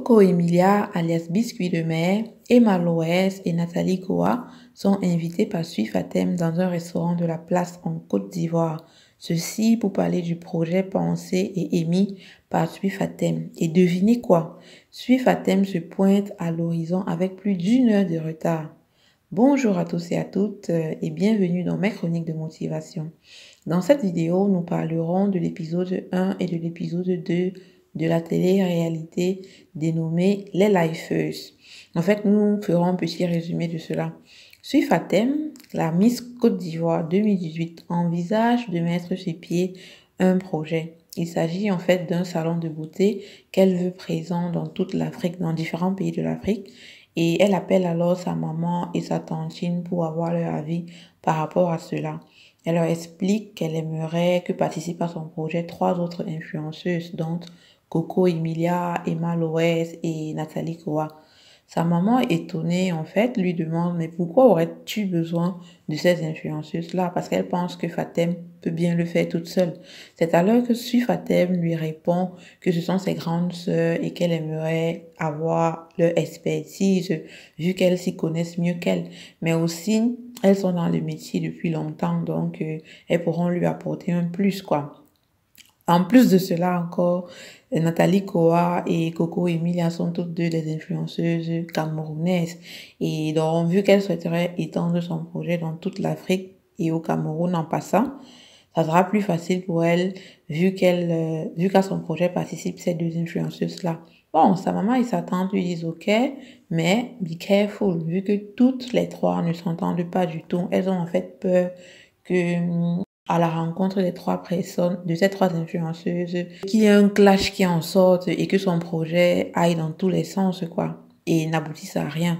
Coco Emilia, alias Biscuit de mer, Emma Loès et Nathalie Koa sont invitées par Sui Fatem dans un restaurant de la place en Côte d'Ivoire. Ceci pour parler du projet pensé et émis par Sui Fatem. Et devinez quoi? Sui Fatem se pointe à l'horizon avec plus d'une heure de retard. Bonjour à tous et à toutes et bienvenue dans mes chroniques de motivation. Dans cette vidéo, nous parlerons de l'épisode 1 et de l'épisode 2 de la télé-réalité dénommée Les Lifers. En fait, nous ferons un petit résumé de cela. Sui Fatem, la Miss Côte d'Ivoire 2018, envisage de mettre sur pied un projet. Il s'agit en fait d'un salon de beauté qu'elle veut présent dans toute l'Afrique, dans différents pays de l'Afrique. Et elle appelle alors sa maman et sa tantine pour avoir leur avis par rapport à cela. Elle leur explique qu'elle aimerait que participent à son projet 3 autres influenceuses, dont Coco Emilia, Emma Loès et Nathalie Koa. Sa maman, étonnée, en fait, lui demande « Mais pourquoi aurais-tu besoin de ces influenceuses-là » Parce qu'elle pense que Fatem peut bien le faire toute seule. C'est alors que Sui Fatem lui répond que ce sont ses grandes sœurs et qu'elle aimerait avoir leur expertise, vu qu'elles s'y connaissent mieux qu'elle. Mais aussi, elles sont dans le métier depuis longtemps, donc elles pourront lui apporter un plus, quoi. En plus de cela encore, Nathalie Koa et Coco Emilia sont toutes deux des influenceuses camerounaises. Et donc, vu qu'elle souhaiterait étendre son projet dans toute l'Afrique et au Cameroun en passant, ça sera plus facile pour elle vu qu'à son projet participent ces deux influenceuses-là. Bon, sa maman et sa tante lui disent OK, mais be careful, vu que toutes les trois ne s'entendent pas du tout. Elles ont en fait peur que à la rencontre des 3 personnes, de ces 3 influenceuses, qu'il y ait un clash qui en sorte et que son projet aille dans tous les sens, quoi, et n'aboutisse à rien.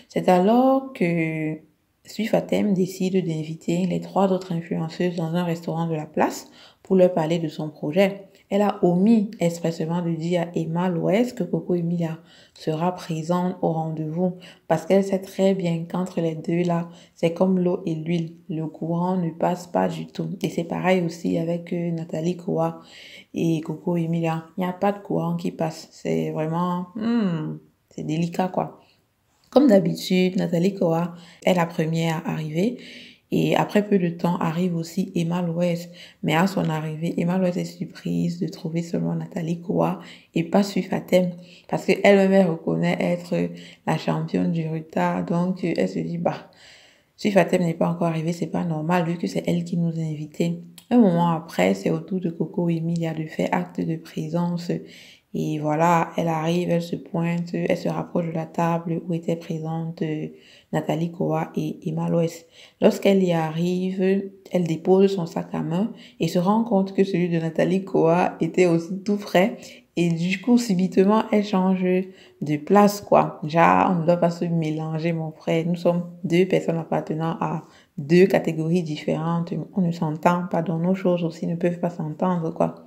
C'est alors que Sui Fatem décide d'inviter les 3 autres influenceuses dans un restaurant de la place pour leur parler de son projet. Elle a omis expressément de dire à Emma Loès que Coco Emilia sera présente au rendez-vous parce qu'elle sait très bien qu'entre les deux là, c'est comme l'eau et l'huile. Le courant ne passe pas du tout. Et c'est pareil aussi avec Nathalie Koa et Coco Emilia. Il n'y a pas de courant qui passe. C'est vraiment, c'est délicat quoi. Comme d'habitude, Nathalie Koa est la première à arriver. Et après peu de temps, arrive aussi Emma Loès. Mais à son arrivée, Emma Loès est surprise de trouver seulement Nathalie Koa et pas Sui Fatem. Parce qu'elle-même reconnaît être la championne du retard. Donc, elle se dit, Sui Fatem n'est pas encore arrivée, c'est pas normal vu que c'est elle qui nous a invités. Un moment après, c'est au tour de Coco Emilia de faire acte de présence. Et voilà, elle arrive, elle se pointe, elle se rapproche de la table où étaient présentes Nathalie Koa et Emma Loès. Lorsqu'elle y arrive, elle dépose son sac à main et se rend compte que celui de Nathalie Koa était aussi tout frais. Et du coup, subitement, elle change de place, quoi. Genre, on ne doit pas se mélanger, mon frère. Nous sommes 2 personnes appartenant à 2 catégories différentes. On ne s'entend pas, dans nos choses aussi ne peuvent pas s'entendre, quoi.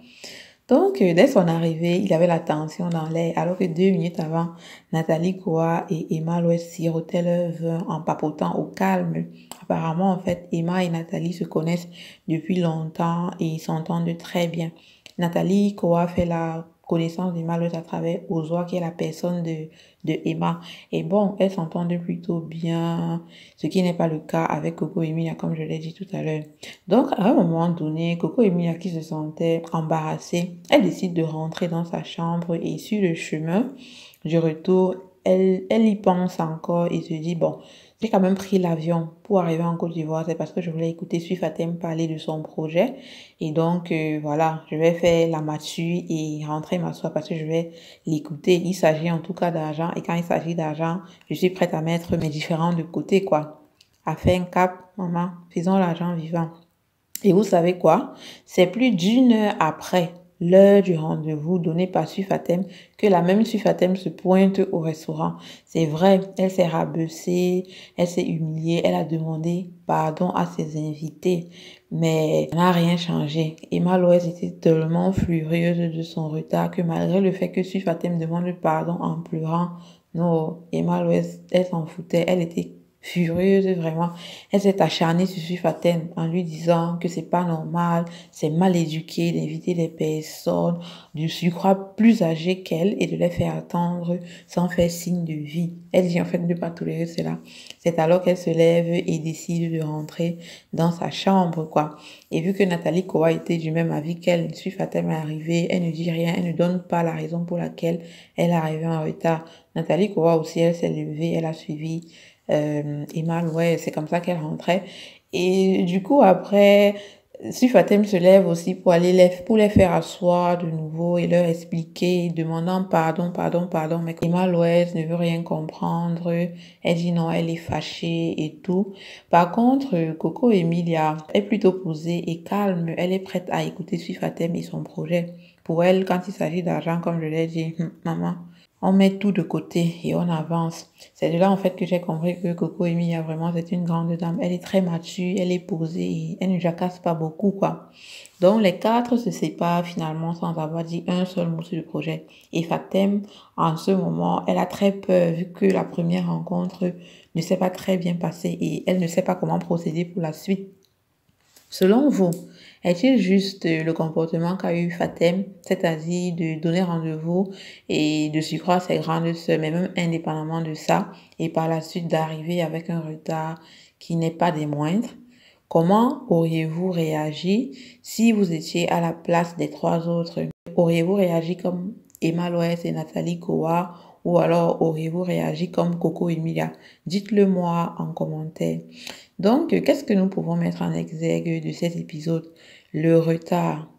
Donc, dès son arrivée, il avait la tension dans l'air, alors que 2 minutes avant, Nathalie Koa et Emma Loès sirotaient leur vin en papotant au calme. Apparemment, en fait, Emma et Nathalie se connaissent depuis longtemps et ils s'entendent très bien. Nathalie Koa fait la connaissance d'Emma Loès à travers Ozwa, qui est la personne de Emma. Et bon, elles s'entendent plutôt bien, ce qui n'est pas le cas avec Coco Emilia, comme je l'ai dit tout à l'heure. Donc, à un moment donné, Coco Emilia, qui se sentait embarrassée, elle décide de rentrer dans sa chambre et sur le chemin du retour, elle y pense encore et se dit, bon, j'ai quand même pris l'avion pour arriver en Côte d'Ivoire, c'est parce que je voulais écouter Sui Fatem parler de son projet. Et donc, voilà, je vais faire la mature et rentrer m'asseoir parce que je vais l'écouter. Il s'agit en tout cas d'argent et quand il s'agit d'argent, je suis prête à mettre mes différents de côté, quoi. À faire un cap, maman, faisons l'argent vivant. Et vous savez quoi? C'est plus d'une heure après l'heure du rendez-vous donné par Sui Fatem que la même Sui Fatem se pointe au restaurant. C'est vrai, elle s'est rabaissée, elle s'est humiliée, elle a demandé pardon à ses invités, mais ça n'a rien changé. Emma Loès était tellement furieuse de son retard que malgré le fait que Sui Fatem demande pardon en pleurant, non, Emma Loès, elle s'en foutait, elle était furieuse, vraiment. Elle s'est acharnée sur Fatem en lui disant que c'est pas normal, c'est mal éduqué d'inviter des personnes de surcroît plus âgées qu'elle et de les faire attendre sans faire signe de vie. Elle dit en fait ne pas tolérer cela. C'est alors qu'elle se lève et décide de rentrer dans sa chambre, quoi. Et vu que Nathalie Kowa était du même avis qu'elle, Fatem est arrivée, elle ne dit rien, elle ne donne pas la raison pour laquelle elle est arrivée en retard. Nathalie Kowa aussi, elle s'est levée, elle a suivi Emma, ouais, c'est comme ça qu'elle rentrait. Et du coup, après, Fatem se lève aussi pour pour les faire asseoir de nouveau et leur expliquer, demandant pardon, mais Emma Loès ne veut rien comprendre. Elle dit non, elle est fâchée et tout. Par contre, Coco Emilia est plutôt posée et calme. Elle est prête à écouter Fatem et son projet. Pour elle, quand il s'agit d'argent, comme je l'ai dit, maman, on met tout de côté et on avance. C'est de là en fait que j'ai compris que Coco Emilia vraiment c'est une grande dame. Elle est très mature, elle est posée et elle ne jacasse pas beaucoup quoi. Donc les quatre se séparent finalement sans avoir dit un seul mot sur le projet. Et Fatem, en ce moment, elle a très peur vu que la première rencontre ne s'est pas très bien passée et elle ne sait pas comment procéder pour la suite. Selon vous, est-il juste le comportement qu'a eu Fatem, c'est-à-dire de donner rendez-vous et de surcroît ses grandes sœurs, mais même indépendamment de ça, et par la suite d'arriver avec un retard qui n'est pas des moindres? Comment auriez-vous réagi si vous étiez à la place des trois autres? Auriez-vous réagi comme Emma Loès et Nathalie Kowa ou alors auriez-vous réagi comme Coco Emilia? Dites-le moi en commentaire. Donc, qu'est-ce que nous pouvons mettre en exergue de cet épisode? Le retard.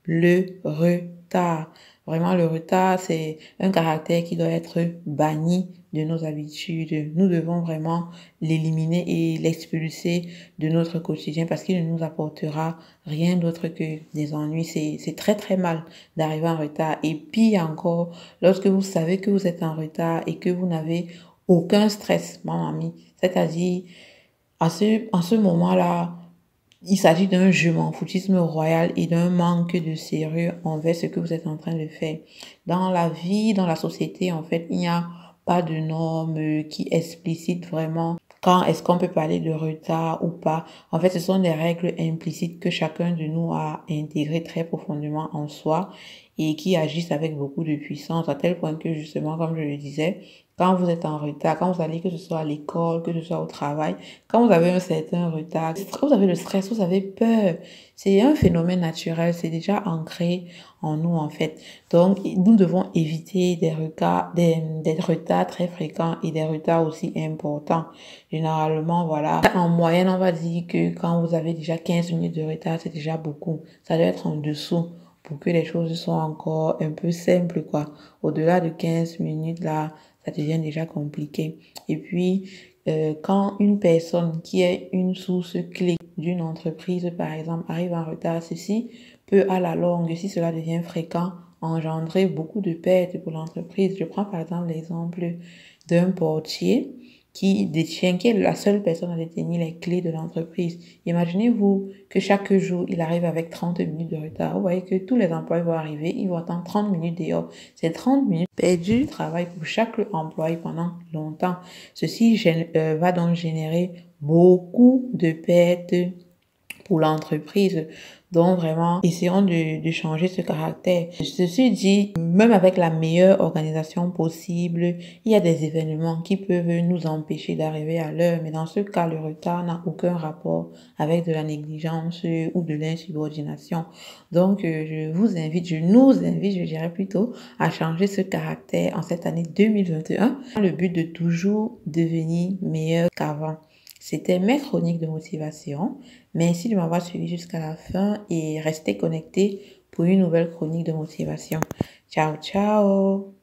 Le retard. Vraiment, le retard, c'est un caractère qui doit être banni de nos habitudes. Nous devons vraiment l'éliminer et l'expulser de notre quotidien parce qu'il ne nous apportera rien d'autre que des ennuis. C'est très, très mal d'arriver en retard. Et pire encore, lorsque vous savez que vous êtes en retard et que vous n'avez aucun stress, mon ami. C'est-à-dire, en ce moment-là, il s'agit d'un je m'en foutisme royal et d'un manque de sérieux envers ce que vous êtes en train de faire. Dans la vie, dans la société, en fait, il n'y a pas de normes qui explicitent vraiment quand est-ce qu'on peut parler de retard ou pas. En fait, ce sont des règles implicites que chacun de nous a intégrées très profondément en soi et qui agissent avec beaucoup de puissance à tel point que justement, comme je le disais, quand vous êtes en retard, quand vous allez, que ce soit à l'école, que ce soit au travail, quand vous avez un certain retard, vous avez le stress, vous avez peur. C'est un phénomène naturel, c'est déjà ancré en nous en fait. Donc, nous devons éviter des retards très fréquents et des retards aussi importants. Généralement, voilà, en moyenne, on va dire que quand vous avez déjà 15 minutes de retard, c'est déjà beaucoup. Ça doit être en dessous pour que les choses soient encore un peu simples, quoi. Au-delà de 15 minutes, là, ça devient déjà compliqué. Et puis, quand une personne qui est une source clé d'une entreprise, par exemple, arrive en retard, ceci peut à la longue, si cela devient fréquent, engendrer beaucoup de pertes pour l'entreprise. Je prends par exemple l'exemple d'un portier qui est la seule personne à détenir les clés de l'entreprise. Imaginez-vous que chaque jour, il arrive avec 30 minutes de retard. Vous voyez que tous les employés vont arriver, ils vont attendre 30 minutes dehors. C'est 30 minutes perdues de travail pour chaque employé pendant longtemps. Ceci va donc générer beaucoup de pertes pour l'entreprise. Donc vraiment, essayons de changer ce caractère. Ceci dit, même avec la meilleure organisation possible, il y a des événements qui peuvent nous empêcher d'arriver à l'heure. Mais dans ce cas, le retard n'a aucun rapport avec de la négligence ou de l'insubordination. Donc, je nous invite, je dirais plutôt, à changer ce caractère en cette année 2021, dans le but de toujours devenir meilleur qu'avant. C'était mes chroniques de motivation. Merci de m'avoir suivi jusqu'à la fin et restez connectés pour une nouvelle chronique de motivation. Ciao, ciao!